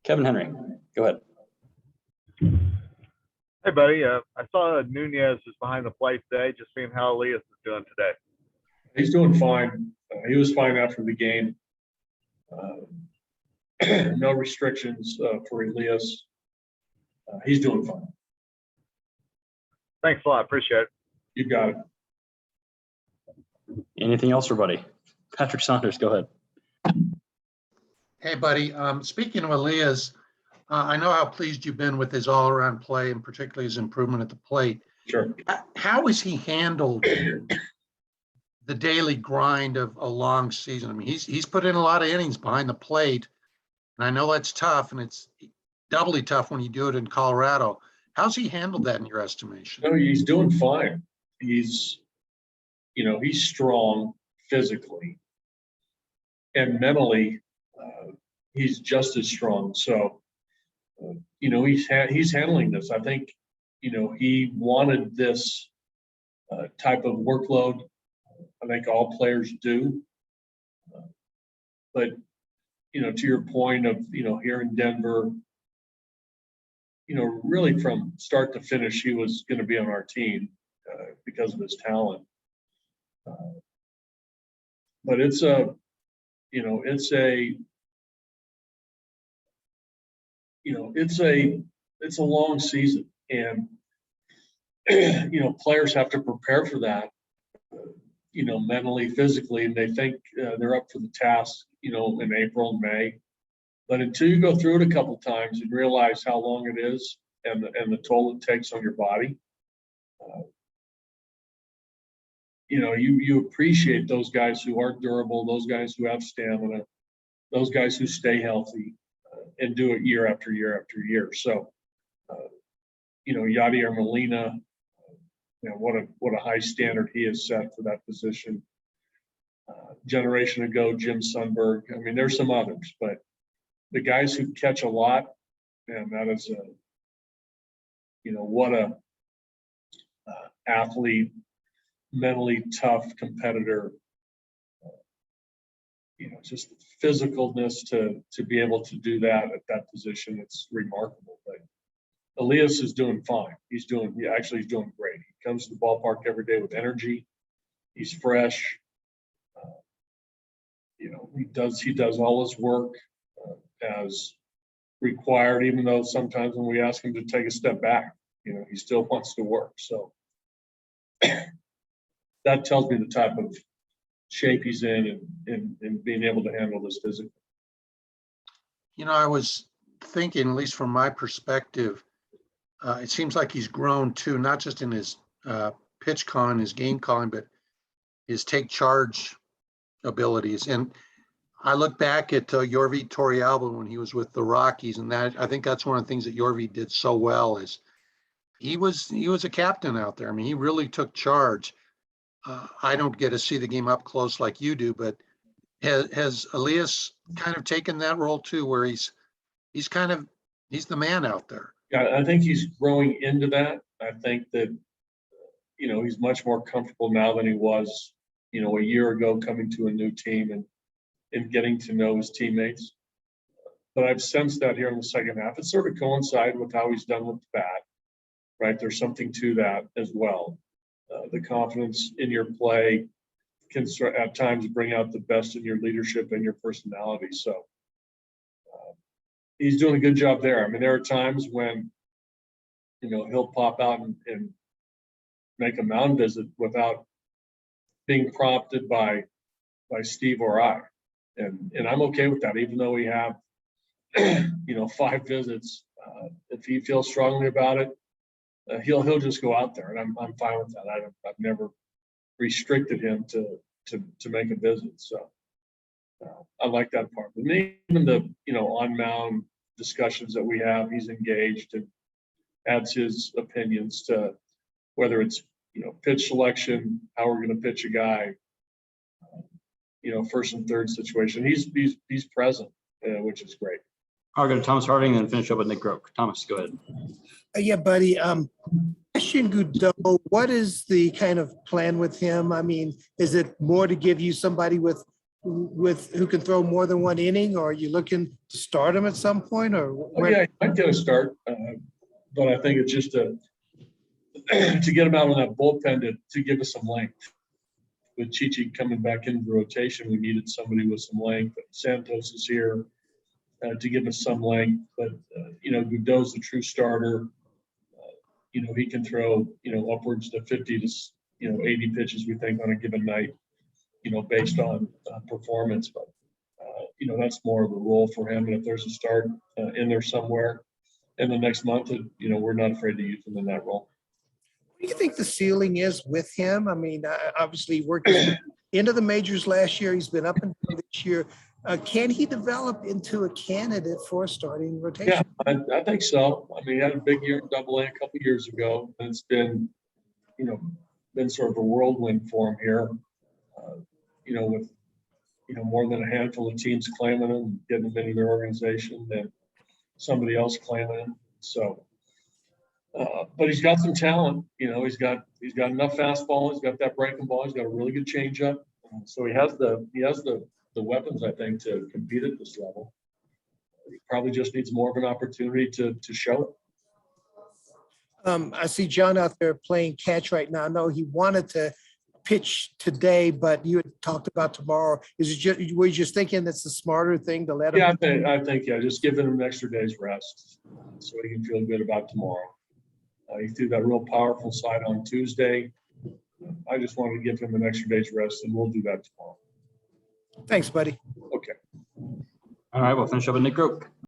Kevin Henry, go ahead. Hey, buddy. I saw Nunez is behind the plate today. Just seeing how Elias is doing today. He's doing fine. He was fine after the game. No restrictions for Elias. He's doing fine. Thanks a lot. Appreciate it. You got it. Anything else, everybody? Patrick Saunders, go ahead. Hey, buddy. Speaking of Elias, I know how pleased you've been with his all-around play and particularly his improvement at the plate. Sure. How has he handled the daily grind of a long season? I mean, he's put in a lot of innings behind the plate, and I know that's tough, and it's doubly tough when you do it in Colorado. How's he handled that in your estimation? No, he's doing fine. He's strong physically, and mentally, he's just as strong. So, he's handling this. I think, he wanted this type of workload. I think all players do. But, to your point of, here in Denver, really from start to finish, he was going to be on our team because of his talent. But it's a long season, and players have to prepare for that, mentally, physically, and they think they're up for the task, in April and May. But until you go through it a couple times and realize how long it is and the toll it takes on your body, you appreciate those guys who are durable, those guys who have stamina, those guys who stay healthy and do it year after year after year. So, Yadier Molina, what a high standard he has set for that position. Generation ago, Jim Sundberg. I mean, there's some others, but the guys who catch a lot, and that is what a athlete, mentally tough competitor. Just the physicalness to be able to do that at that position, it's remarkable. But Elias is doing fine. He's doing great. He comes to the ballpark every day with energy. He's fresh. He does all his work as required, even though sometimes when we ask him to take a step back, he still wants to work. So that tells me the type of shape he's in and being able to handle this physically. I was thinking, at least from my perspective, it seems like he's grown too, not just in his pitch calling, his game calling, but his take charge abilities. And I look back at Yorvi Torrealba when he was with the Rockies, and I think that's one of the things that Yorvi did so well is he was a captain out there. I mean, he really took charge. I don't get to see the game up close like you do, but has Elias kind of taken that role too, where he's the man out there? Yeah, I think he's growing into that. I think that, he's much more comfortable now than he was, a year ago coming to a new team and getting to know his teammates. But I've sensed that here in the second half. It sort of coincided with how he's done with the bat, right? There's something to that as well. The confidence in your play can at times bring out the best in your leadership and your personality. So he's doing a good job there. I mean, there are times when, he'll pop out and make a mound visit without being prompted by Steve or I. And I'm okay with that, even though we have, 5 visits. If he feels strongly about it, he'll just go out there, and I'm fine with that. I've never restricted him to make a visit, so I like that part. But even the on mound discussions that we have, he's engaged and adds his opinions to whether it's pitch selection, how we're going to pitch a guy, first and third situation. He's present, which is great. I'll go to Thomas Harding and finish up with Nick Groke. Thomas, go ahead. Yeah, buddy. Austin Goudeau, what is the kind of plan with him? I mean, is it more to give you somebody with who can throw more than one inning, or are you looking to start him at some point, or Oh, where? yeah, I'd get a start, but I think it's just to get him out on that bullpen to give us some length. With Chichi coming back into the rotation, we needed somebody with some length. Santos is here to give us some length, but Goudeau's the true starter. He can throw upwards to 50 to 80 pitches, we think, on a given night, based on performance. But that's more of a role for him. And if there's a start in there somewhere in the next month, we're not afraid to use him in that role. What do you think the ceiling is with him? I mean, obviously he worked into the majors last year. He's been up and down this year. Can he develop into a candidate for a starting rotation? Yeah, I think so. I mean, he had a big year in Double-A a couple years ago, and it's been, been sort of a whirlwind for him here. With more than a handful of teams claiming him, getting him into their organization, and somebody else claiming him. So, but he's got some talent. He's got enough fastball. He's got that breaking ball. He's got a really good changeup. So he has the weapons, I think, to compete at this level. He probably just needs more of an opportunity to show it. I see John out there playing catch right now. I know he wanted to pitch today, but you had talked about tomorrow. Were you just thinking that's the smarter thing to let him? Yeah, I think just giving him an extra day's rest so he can feel good about tomorrow. He threw that real powerful side on Tuesday. I just wanted to give him an extra day's rest, and we'll do that tomorrow. Thanks, buddy. Okay. All right, we'll finish up with Nick Groke.